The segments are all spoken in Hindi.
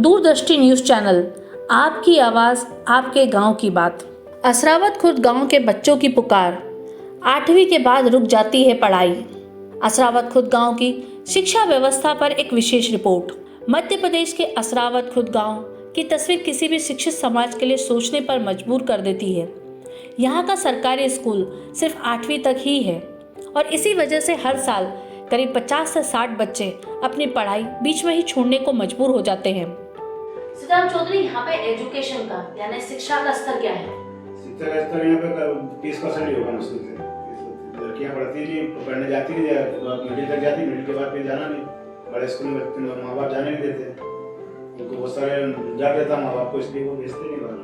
दूरदृष्टि न्यूज़ चैनल, आपकी आवाज़, आपके गांव की बात। असरावत खुर्द गांव के बच्चों की पुकार, 8वीं के बाद रुक जाती है पढ़ाई। असरावत खुर्द गांव की शिक्षा व्यवस्था पर एक विशेष रिपोर्ट। मध्य प्रदेश के असरावत खुर्द गांव की तस्वीर किसी भी शिक्षित समाज के लिए सोचने पर मजबूर कर देती है। यहाँ का सरकारी स्कूल सिर्फ 8वीं तक ही है और इसी वजह से हर साल करीब 50 से 60 बच्चे अपनी पढ़ाई बीच में ही छोड़ने को मजबूर हो जाते हैं। सिद्धार्थ चौधरी, यहाँ पे एजुकेशन का यानी शिक्षा का स्तर क्या है? शिक्षा का स्तर यहाँ पे 30% ही होगा मुश्किल से। लड़कियाँ पढ़ती नहीं, पढ़ने जाती नहीं, मिडिल तक जाती, मिडिल के बाद फिर जाना नहीं। बड़े स्कूल में माँ बाप जाने नहीं देते, उनको बहुत सारे डर रहता माँ बाप को, इसलिए वो भेजते नहीं बाहर।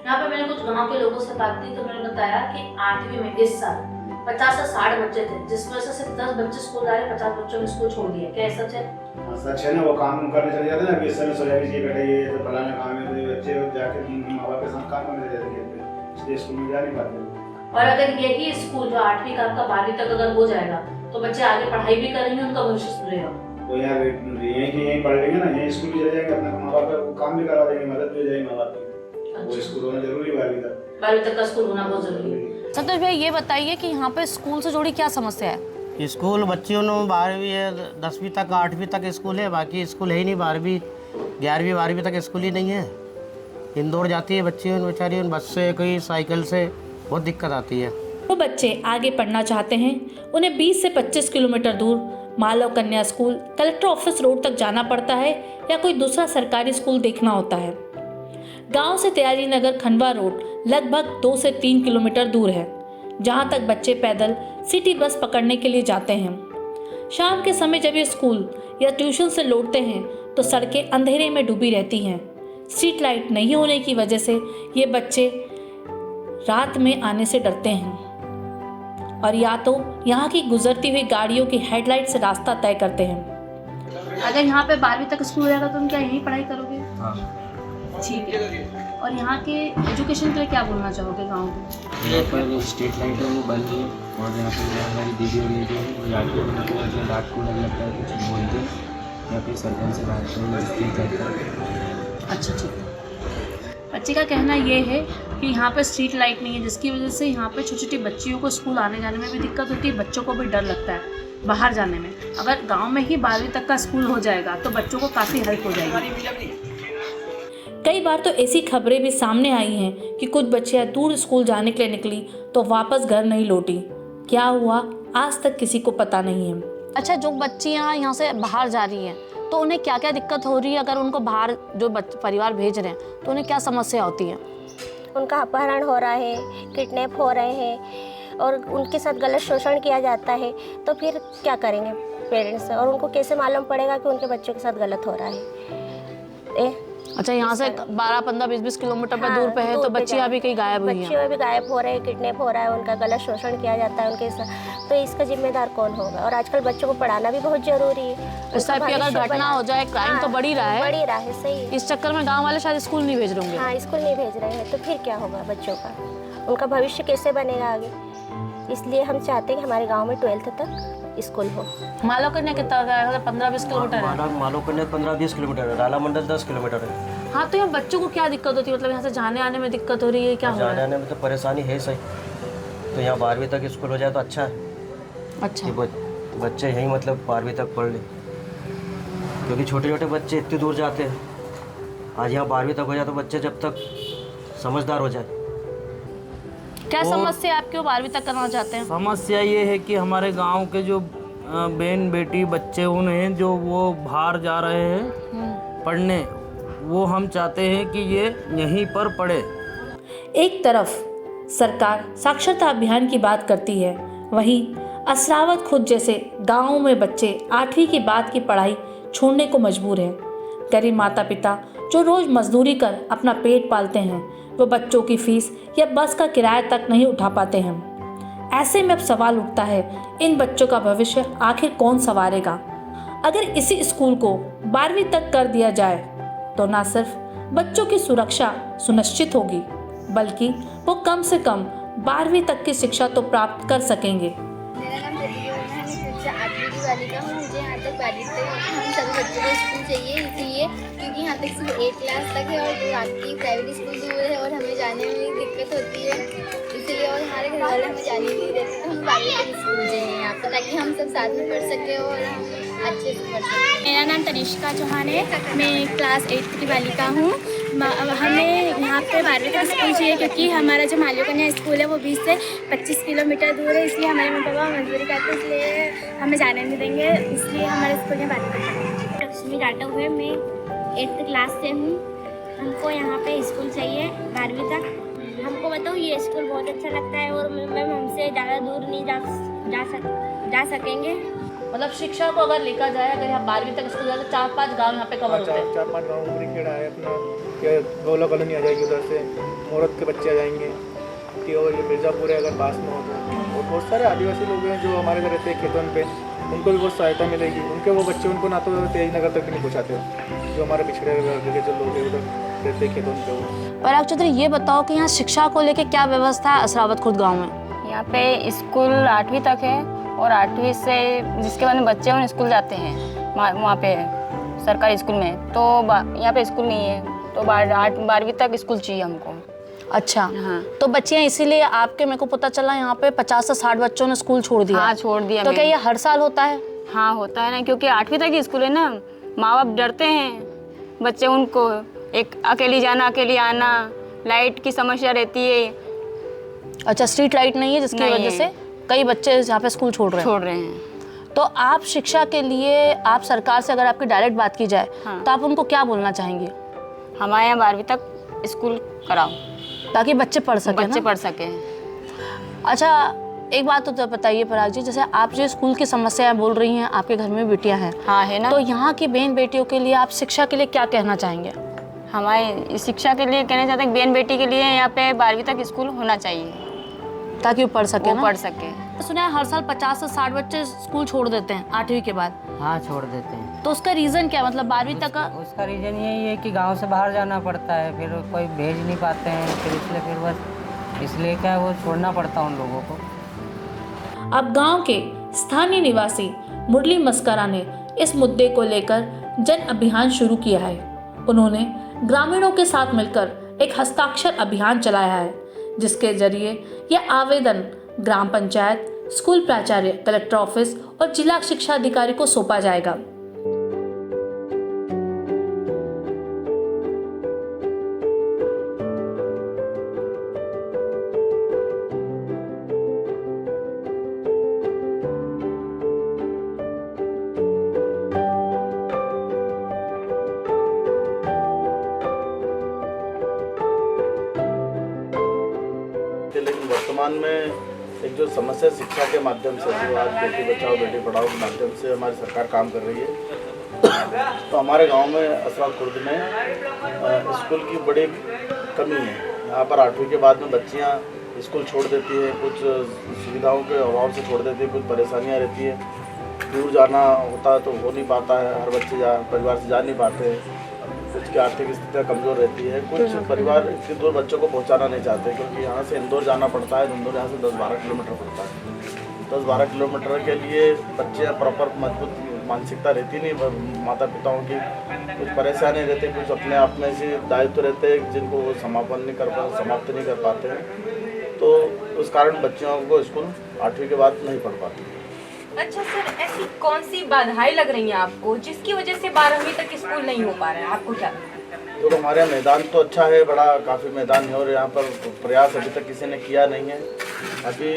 यहाँ पे मैंने कुछ गाँव के लोगों से बात की तो मैंने बताया कि 8वीं में इस साल 50 से 60 बच्चे थे, जिसमें से सिर्फ 10 बच्चे स्कूल आए, 50 बच्चों ने स्कूल छोड़ दिया। क्या सच है? हाँ सच है ना, वो काम करने चले जाते ना, इस समय सोयाबीन ये बेटा ये तो फलाना काम है, तो बच्चे जाके माँ बाप के साथ काम करने चले जाते हैं, इसलिए स्कूल में जा नहीं पाते। और अगर यही स्कूल जो 8वीं का आपका 12वीं तक अगर हो जाएगा तो बच्चे आगे पढ़ाई भी करेंगे, उनका भविष्य सुधरेगा। तो यहाँ यहीं पढ़ लेंगे ना, यहीं स्कूल भी चले जाएंगे, अपना माँ बाप का काम भी करवा देंगे, मदद भी हो जाएगी माँ बाप की। वो स्कूल होना जरूरी है, 12वीं तक का स्कूल होना बहुत जरूरी है। संतोष भाई, ये बताइए कि यहाँ पे स्कूल से जुड़ी क्या समस्या है? स्कूल बच्चियों ने 12वीं है, 10वीं तक 8वीं तक स्कूल है, बाकी स्कूल है ही नहीं। 12वीं 11वीं 12वीं तक स्कूल ही नहीं है। इंदौर जाती है बच्ची बेचारी, बस से कोई साइकिल से, बहुत दिक्कत आती है। वो बच्चे आगे पढ़ना चाहते हैं, उन्हें 20 से 25 किलोमीटर दूर मालव कन्या स्कूल, कलेक्टर ऑफिस रोड तक जाना पड़ता है या कोई दूसरा सरकारी स्कूल देखना होता है। गांव से तैयारी नगर खंडवा रोड लगभग 2 से 3 किलोमीटर दूर है, जहां तक बच्चे पैदल सिटी बस पकड़ने के लिए जाते हैं। शाम के समय जब ये स्कूल या ट्यूशन से लौटते हैं तो सड़कें अंधेरे में डूबी रहती हैं। स्ट्रीट लाइट नहीं होने की वजह से ये बच्चे रात में आने से डरते हैं और या तो यहाँ की गुजरती हुई गाड़ियों की हेडलाइट से रास्ता तय करते हैं। अगर यहाँ पे 12वीं तक स्कूल रहेगा तो तुम क्या यहीं पढ़ाई करोगे? हाँ। ठीक है। और यहाँ के एजुकेशन के लिए क्या बोलना चाहोगे गाँव को? यहाँ पर स्ट्रीट लाइट है वो बंद है और यहाँ पर हमारी दीदी और ये जो है जाके उनको रात को लग लगता है कुछ बोलते हैं या फिर सरपंच से बात करते। अच्छा ठीक है। बच्चे का कहना ये है कि यहाँ पे स्ट्रीट लाइट नहीं है, जिसकी वजह से यहाँ पे छोटी छोटी बच्चियों को स्कूल आने जाने में भी दिक्कत होती है, बच्चों को भी डर लगता है बाहर जाने में। अगर गांव में ही 12वीं तक का स्कूल हो जाएगा तो बच्चों को काफ़ी हेल्प हो जाएगी। कई बार तो ऐसी खबरें भी सामने आई हैं कि कुछ बच्चियाँ दूर स्कूल जाने के लिए निकली तो वापस घर नहीं लौटी। क्या हुआ आज तक किसी को पता नहीं है। अच्छा, जो बच्चियाँ यहाँ से बाहर जा रही हैं तो उन्हें क्या क्या दिक्कत हो रही है? अगर उनको बाहर जो परिवार भेज रहे हैं तो उन्हें क्या समस्या होती है? उनका अपहरण हो रहा है, किडनैप हो रहे हैं और उनके साथ गलत शोषण किया जाता है, तो फिर क्या करेंगे पेरेंट्स? और उनको कैसे मालूम पड़ेगा कि उनके बच्चों के साथ गलत हो रहा है? अच्छा, यहाँ से 12, 15, 20 किलोमीटर पर दूर पे है तो बच्चियाँ भी कहीं गायब हुई हैं। बच्चियाँ भी गायब हो रहे हैं, किडनैप हो रहा है, उनका गलत शोषण किया जाता है उनके साथ, तो इसका जिम्मेदार कौन होगा? और आजकल बच्चों को पढ़ाना भी बहुत जरूरी है। इस टाइप की अगर घटना हो जाए, क्राइम तो बढ़ ही रहा है, सही। इस चक्कर में गाँव वाले शायद स्कूल नहीं भेज रहे होंगे। हाँ, स्कूल नहीं भेज रहे हैं तो फिर क्या होगा बच्चों का? उनका भविष्य कैसे बनेगा आगे? इसलिए हम चाहते हैं कि हमारे गाँव में 12th तक स्कूल हो। मालव कन्या कितना है? 15-20 किलोमीटर है। मालव कन्या 15-20 किलोमीटर है, राला मंडल 10 किलोमीटर है। हाँ, तो यहाँ बच्चों को क्या दिक्कत होती है? मतलब यहाँ से जाने आने में दिक्कत हो रही है? क्या हो रहा है? जाने आने में तो परेशानी है सही, तो यहाँ 12वीं तक स्कूल हो जाए तो अच्छा है। अच्छा, बच्चे यहीं मतलब 12वीं तक पढ़ ले, क्योंकि छोटे छोटे बच्चे इतनी दूर जाते हैं। आज यहाँ 12वीं तक हो जाए तो बच्चे जब तक समझदार हो जाए। क्या समस्या है आपकी? 12वीं तक करना चाहते हैं? समस्या ये है कि हमारे गांव के जो बहन बेटी बच्चे उन्हें जो वो बाहर जा रहे हैं पढ़ने, वो हम चाहते हैं कि ये यहीं पर पढ़े। एक तरफ सरकार साक्षरता अभियान की बात करती है, वहीं असरावत खुर्द जैसे गाँवों में बच्चे 8वीं के बाद की पढ़ाई छोड़ने को मजबूर हैं। गरीब माता पिता जो रोज़ मजदूरी कर अपना पेट पालते हैं, वो बच्चों की फीस या बस का किराया तक नहीं उठा पाते हैं। ऐसे में अब सवाल उठता है, इन बच्चों का भविष्य आखिर कौन संवारेगा? अगर इसी स्कूल को 12वीं तक कर दिया जाए तो न सिर्फ बच्चों की सुरक्षा सुनिश्चित होगी, बल्कि वो कम से कम 12वीं तक की शिक्षा तो प्राप्त कर सकेंगे। मेरा नाम जैसे 8वीं की बालिका हूँ, मुझे यहाँ तक 12वीं तक हम सभी बच्चों को स्कूल चाहिए, इसलिए क्योंकि यहाँ तक सिर्फ 8 क्लास तक है और बाकी प्राइवेट स्कूल दूर है और हमें जाने में दिक्कत होती है, इसलिए और हमारे घर वाले हमें जाने नहीं देते, तो हमें 12वीं तक स्कूल चाहिए यहाँ पर, ताकि हम सब साथ में पढ़ सकें और हम अच्छे से पढ़ सकें। मेरा नाम तनिष्का चौहान है, मैं क्लास 8 की बालिका हूँ। हमें यहाँ पे 12वीं तक स्कूल चाहिए क्योंकि हमारा जो मालियो कन्या स्कूल है वो 20 से 25 किलोमीटर दूर है, इसलिए हमारे मम्मी पापा मजबूरी करते हैं, इसलिए हमें जाने नहीं देंगे, इसलिए हमारे स्कूल में 12वीं तक। लक्ष्मी राठौर है, मैं 8th क्लास से हूँ। हमको यहाँ पे स्कूल चाहिए 12वीं तक। हमको बताओ ये स्कूल बहुत अच्छा लगता है और मैम हमसे ज़्यादा दूर नहीं जा सकेंगे। मतलब शिक्षा को अगर लेकर जाए, अगर यहाँ 12वीं तक स्कूल जाए तो 4-5 गाँव यहाँ पे कवर होते हैं। 4-5 गाँव उमरी खेड़ा है अपना, क्या गोला कॉलोनी आ जाएगी, उधर से मोरत के बच्चे आ जाएंगे, और ये मिर्ज़ापुर है अगर पास में हो तो। और बहुत सारे आदिवासी लोग हैं जो हमारे घर रहते हैं खेतों पे, उनको भी बहुत सहायता मिलेगी। उनके वो बच्चे उनको ना तो तेज नगर तक नहीं पहुँचाते हो, जो हमारे पिछड़े वर्ग के जो लोग हैं उधर रहते हैं खेतों पे। पराग चौधरी, ये बताओ कि यहाँ शिक्षा को लेकर क्या व्यवस्था है असरावत खुर्द गाँव में? यहाँ पे स्कूल 8वीं तक है और 8वीं से जिसके बाद में बच्चे उन स्कूल जाते हैं वहाँ पे सरकारी स्कूल में, तो यहाँ पे स्कूल नहीं है, तो 12वीं तक स्कूल चाहिए हमको। अच्छा, हाँ। तो बच्चियाँ इसीलिए आपके, मेरे को पता चला यहाँ पे 50 से 60 बच्चों ने स्कूल छोड़ दिया। हाँ, छोड़ दिया। तो क्या ये हर साल होता है? हाँ, होता है ना, क्योंकि 8वीं तक ही स्कूल है ना, माँ बाप डरते हैं बच्चे उनको, एक अकेली जाना अकेली आना, लाइट की समस्या रहती है। अच्छा, स्ट्रीट लाइट नहीं है जिसकी वजह से कई बच्चे यहाँ पे स्कूल छोड़ रहे हैं। तो आप शिक्षा के लिए, आप सरकार से अगर आपकी डायरेक्ट बात की जाए, हाँ। तो आप उनको क्या बोलना चाहेंगे? हमारे यहाँ 12वीं तक स्कूल कराओ ताकि बच्चे पढ़ सकें। पढ़ सके। अच्छा, एक बात तो बताइए पराग जी, जैसे आप जो स्कूल की समस्या बोल रही हैं, आपके घर में बेटियां हैं, हाँ है ना, तो यहाँ की बहन बेटियों के लिए आप शिक्षा के लिए क्या कहना चाहेंगे? हमारे शिक्षा के लिए कहना चाहते हैं, बहन बेटी के लिए यहाँ पे 12वीं तक स्कूल होना चाहिए ताकि वो पढ़ सके ना? पढ़ सके। सुना है हर साल 50 से 60 बच्चे स्कूल छोड़ देते हैं 8वीं के बाद। हाँ, छोड़ देते हैं। तो उसका रीज़न क्या, मतलब 12वीं तक का? उसका रीज़न यही है कि गांव से बाहर जाना पड़ता है, फिर कोई भेज नहीं पाते हैं, फिर बस इसलिए क्या वो छोड़ना पड़ता है उन लोगों को। अब गांव के स्थानीय निवासी मुरली मस्करा ने इस मुद्दे को लेकर जन अभियान शुरू किया है। उन्होंने ग्रामीणों के साथ मिलकर एक हस्ताक्षर अभियान चलाया है, जिसके जरिए यह आवेदन ग्राम पंचायत, स्कूल प्राचार्य, कलेक्टर ऑफिस और जिला शिक्षा अधिकारी को सौंपा जाएगा। लेकिन वर्तमान में एक जो समस्या शिक्षा के माध्यम से, जो आज बेटी बचाओ बेटी पढ़ाओ के माध्यम से हमारी सरकार काम कर रही है, तो हमारे गांव में असरावत खुर्द में स्कूल की बड़ी कमी है। यहाँ पर 8वीं के बाद में बच्चियाँ स्कूल छोड़ देती है, कुछ सुविधाओं के अभाव से छोड़ देती है, कुछ परेशानियाँ रहती है, दूर जाना होता है तो हो नहीं पाता है, हर बच्चे परिवार से जा नहीं पाते हैं, कुछ की आर्थिक स्थितियाँ कमज़ोर रहती है, कुछ परिवार इतनी दूर बच्चों को पहुंचाना नहीं चाहते, क्योंकि यहाँ से इंदौर जाना पड़ता है, इंदौर यहाँ से 10-12 किलोमीटर पड़ता है। 10-12 किलोमीटर के लिए बच्चे प्रॉपर मजबूत मानसिकता रहती नहीं, माता पिताओं की कुछ परेशानी रहती, कुछ अपने आप में से दायित्व रहते हैं जिनको वो समाप्त नहीं कर पाते हैं, तो उस कारण बच्चियों को स्कूल 8वीं के बाद नहीं पढ़ पाती। अच्छा सर, ऐसी कौन सी बाधाएं लग रही हैं आपको जिसकी वजह से 12वीं तक स्कूल नहीं हो पा रहे हैं, आपको क्या लगता है? तो हमारे यहाँ मैदान तो अच्छा है, बड़ा काफ़ी मैदान है, और यहाँ पर प्रयास अभी तक किसी ने किया नहीं है। अभी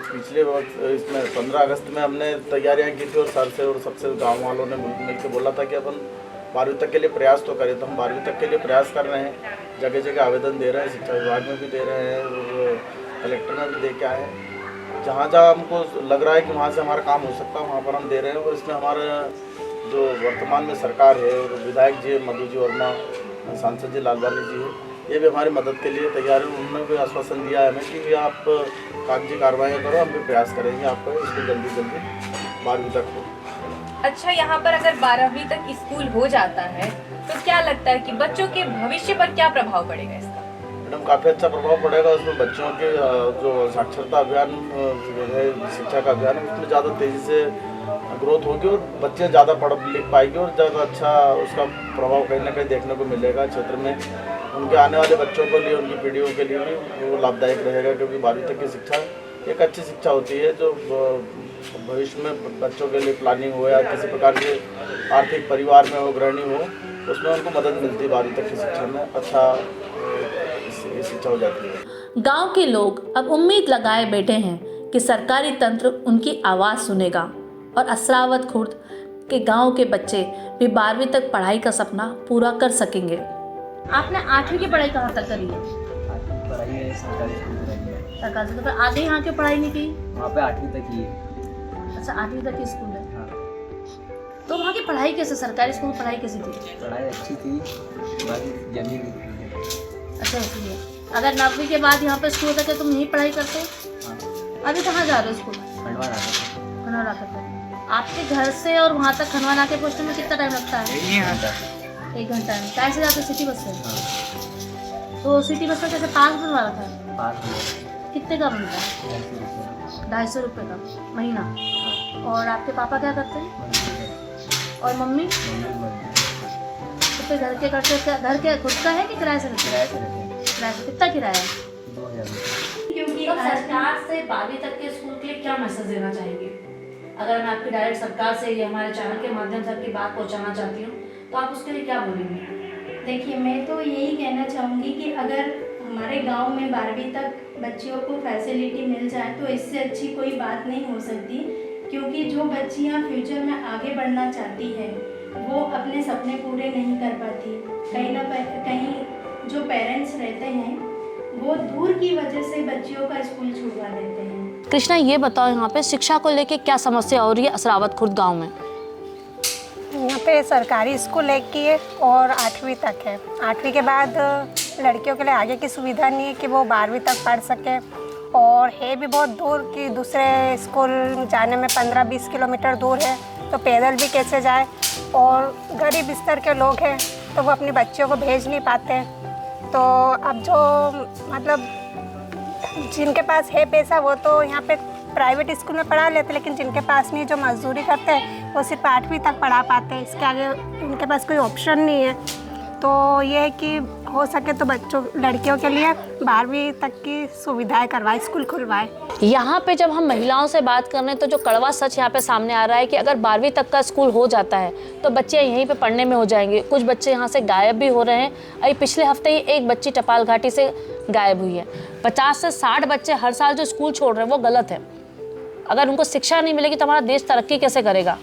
पिछले वक्त इसमें 15 अगस्त में हमने तैयारियाँ की थी और सर से और सबसे गाँव वालों ने मिल के बोला था कि अपन 12वीं तक के लिए प्रयास तो करें, तो हम 12वीं तक के लिए प्रयास कर रहे हैं, जगह जगह आवेदन दे रहे हैं, शिक्षा विभाग में भी दे रहे हैं और कलेक्टर में भी दे के आए हैं। जहाँ जहाँ हमको लग रहा है कि वहाँ से हमारा काम हो सकता है वहाँ पर हम दे रहे हैं। और इसमें हमारे जो वर्तमान में सरकार है और विधायक जी मधु जी वर्मा, सांसद जी लालवानी जी है, ये भी हमारी मदद के लिए तैयार है। उन्होंने भी आश्वासन दिया है हमें कि आप कागजी कार्रवाई करो, हम भी प्रयास करेंगे आपको इसको जल्दी 12वीं तक हो। अच्छा, यहाँ पर अगर 12वीं तक स्कूल हो जाता है तो क्या लगता है कि बच्चों के भविष्य पर क्या प्रभाव पड़ेगा इसका? मैडम काफ़ी अच्छा प्रभाव पड़ेगा। उसमें बच्चों के जो साक्षरता अभियान है, शिक्षा का अभियान है, उसमें ज़्यादा तेज़ी से ग्रोथ होगी और बच्चे ज़्यादा पढ़ लिख पाएंगे और ज़्यादा अच्छा उसका प्रभाव कहीं ना कहीं देखने को मिलेगा क्षेत्र में। उनके आने वाले बच्चों के लिए, उनकी पीढ़ियों के लिए भी वो लाभदायक रहेगा, क्योंकि 12वीं तक की शिक्षा एक अच्छी शिक्षा होती है जो भविष्य में बच्चों के लिए प्लानिंग हो या किसी प्रकार के आर्थिक परिवार में वो गृहिणी हो, उसमें उनको मदद मिलती है। 12वीं तक की शिक्षा में अच्छा शिक्षा हो जाती है। गांव के लोग अब उम्मीद लगाए बैठे हैं कि सरकारी तंत्र उनकी आवाज़ सुनेगा और असरावत खुर्द के गांव के बच्चे भी 12वीं तक पढ़ाई का सपना पूरा कर सकेंगे। आपने 8वीं की पढ़ाई कहाँ तक करी है? पढ़ाई है सरकारी स्कूल में करी है। सरकारी से तो फिर आगे यहाँ की पढ़ाई नहीं की? वहाँ पे 8वीं तक ही है। अच्छा, 8वीं तक की स्कूल है। हाँ। तो वहाँ की पढ़ाई कैसे, सरकारी स्कूल पढ़ाई कैसी थी? पढ़ाई अच्छी थी, बाकी जमीन। अच्छा, इसलिए अगर 9वीं के बाद यहाँ पे स्कूल होता तो तुम यहीं पढ़ाई करते? हाँ। अभी कहाँ जा रहे हो स्कूल? खनवा करते। आपके घर से और वहाँ तक खनवा नाके पहुँचने में कितना टाइम लगता है? 1 घंटा में। कैसे जाते हो? सिटी बस से? हाँ। तो सिटी बस में कैसे पास बनवा रखा है? पास कितने का बनता है? 250 रुपये का महीना। और आपके पापा क्या करते हैं? और मम्मी? तो फिर घर के खुद का है कि किराए से रहते हैं? किराए से। कितना किराया है? 2000। क्योंकि सरकार से 12वीं तक के स्कूल के लिए क्या मैसेज देना चाहेंगे? अगर मैं आपकी डायरेक्ट सरकार से या हमारे चैनल के माध्यम से आपकी बात पहुंचाना चाहती हूँ तो आप उसके लिए क्या बोलेंगे? देखिए, मैं तो यही कहना चाहूँगी कि अगर हमारे गांव में 12वीं तक बच्चियों को फैसिलिटी मिल जाए तो इससे अच्छी कोई बात नहीं हो सकती, क्योंकि जो बच्चियाँ फ्यूचर में आगे बढ़ना चाहती है वो अपने सपने पूरे नहीं कर पाती। कहीं जो पेरेंट्स रहते हैं वो दूर की वजह से बच्चियों का स्कूल छुड़वा देते हैं। कृष्णा, ये बताओ यहाँ पे शिक्षा को लेके क्या समस्या हो रही है असरावत खुर्द गांव में? यहाँ पे सरकारी स्कूल एक ही है और 8वीं तक है। 8वीं के बाद लड़कियों के लिए आगे की सुविधा नहीं है कि वो 12वीं तक पढ़ सके, और है भी बहुत दूर कि दूसरे स्कूल जाने में 15-20 किलोमीटर दूर है, तो पैदल भी कैसे जाए। और गरीब स्तर के लोग हैं तो वो अपने बच्चों को भेज नहीं पाते। तो अब जो मतलब जिनके पास है पैसा वो तो यहाँ पे प्राइवेट स्कूल में पढ़ा लेते, लेकिन जिनके पास नहीं, जो मजदूरी करते हैं वो सिर्फ 8वीं तक पढ़ा पाते हैं। इसके आगे उनके पास कोई ऑप्शन नहीं है। तो ये है कि हो सके तो लड़कियों के लिए 12वीं तक की सुविधाएं करवाए, स्कूल खुलवाए। यहाँ पे जब हम महिलाओं से बात कर रहे हैं तो जो कड़वा सच यहाँ पे सामने आ रहा है कि अगर 12वीं तक का स्कूल हो जाता है तो बच्चे यहीं पे पढ़ने में हो जाएंगे। कुछ बच्चे यहाँ से गायब भी हो रहे हैं। अभी पिछले हफ्ते ही एक बच्ची टपाल घाटी से गायब हुई है। 50 से 60 बच्चे हर साल जो स्कूल छोड़ रहे हैं वो गलत है। अगर उनको शिक्षा नहीं मिलेगी तो हमारा देश तरक्की कैसे करेगा?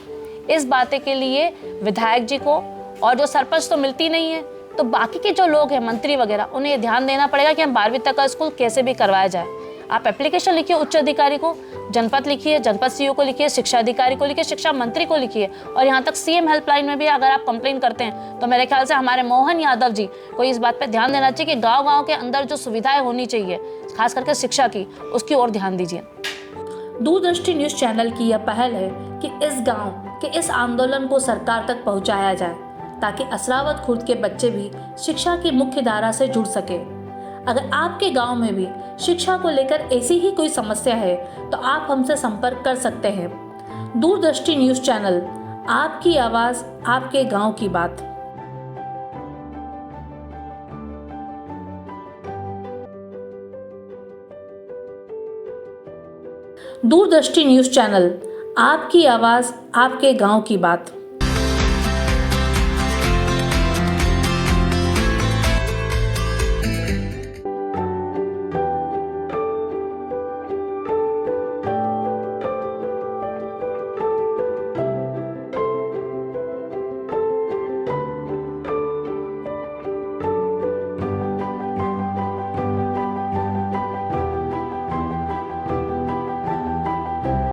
इस बातें के लिए विधायक जी को और जो सरपंच तो मिलती नहीं है, तो बाकी के जो लोग हैं मंत्री वगैरह, उन्हें ये ध्यान देना पड़ेगा कि हम 12वीं तक का स्कूल कैसे भी करवाया जाए। आप एप्लीकेशन लिखिए उच्च अधिकारी को, जनपद लिखिए, जनपद सीईओ को लिखिए, शिक्षा अधिकारी को लिखिए, शिक्षा मंत्री को लिखिए, और यहाँ तक सीएम हेल्पलाइन में भी अगर आप कंप्लेन करते हैं तो मेरे ख्याल से हमारे मोहन यादव जी को इस बात पर ध्यान देना चाहिए कि गाँव के अंदर जो सुविधाएं होनी चाहिए, खास करके शिक्षा की, उसकी ओर ध्यान दीजिए। दूरदृष्टि न्यूज़ चैनल की यह पहल है कि इस गांव के इस आंदोलन को सरकार तक पहुंचाया जाए ताकि असरावत खुर्द के बच्चे भी शिक्षा की मुख्य धारा से जुड़ सके। अगर आपके गांव में भी शिक्षा को लेकर ऐसी ही कोई समस्या है तो आप हमसे संपर्क कर सकते हैं। दूरदृष्टि न्यूज़ चैनल, आपकी आवाज़, आपके गांव की बात। दूरदृष्टि न्यूज़ चैनल, आपकी आवाज़, आपके गांव की बात।